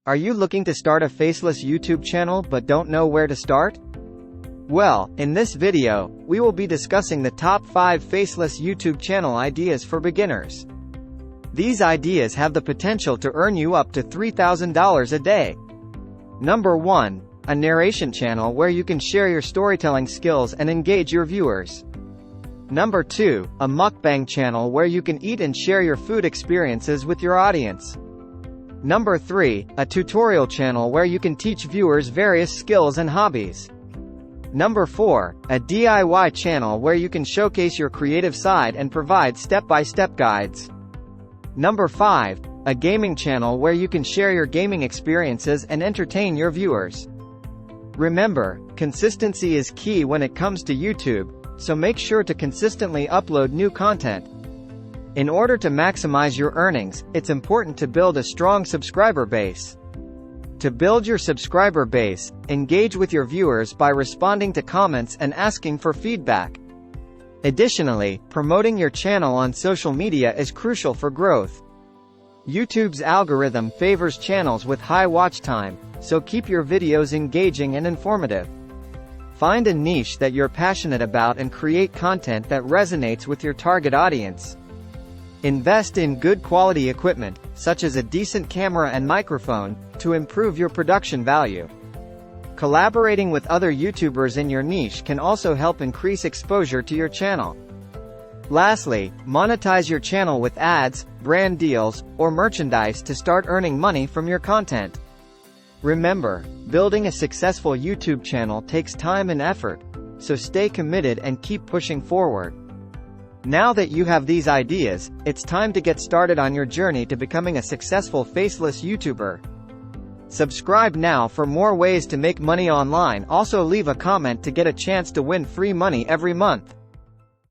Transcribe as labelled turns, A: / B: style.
A: Are you looking to start a faceless YouTube channel but don't know where to start? Well, in this video, we will be discussing the top 5 faceless YouTube channel ideas for beginners. These ideas have the potential to earn you up to $3,000 a day. Number 1. A narration channel where you can share your storytelling skills and engage your viewers. Number 2. A mukbang channel where you can eat and share your food experiences with your audience. Number 3. A tutorial channel where you can teach viewers various skills and hobbies. Number 4. A DIY channel where you can showcase your creative side and provide step-by-step guides. Number 5. A gaming channel where you can share your gaming experiences and entertain your viewers. Remember, consistency is key when it comes to YouTube, so make sure to consistently upload new content. In order to maximize your earnings, it's important to build a strong subscriber base. To build your subscriber base, engage with your viewers by responding to comments and asking for feedback. Additionally, promoting your channel on social media is crucial for growth. YouTube's algorithm favors channels with high watch time, so keep your videos engaging and informative. Find a niche that you're passionate about and create content that resonates with your target audience. Invest in good quality equipment, such as a decent camera and microphone, to improve your production value. Collaborating with other YouTubers in your niche can also help increase exposure to your channel. Lastly, monetize your channel with ads, brand deals, or merchandise to start earning money from your content. Remember, building a successful YouTube channel takes time and effort, so stay committed and keep pushing forward. Now that you have these ideas, it's time to get started on your journey to becoming a successful faceless YouTuber. Subscribe now for more ways to make money online. Also leave a comment to get a chance to win free money every month.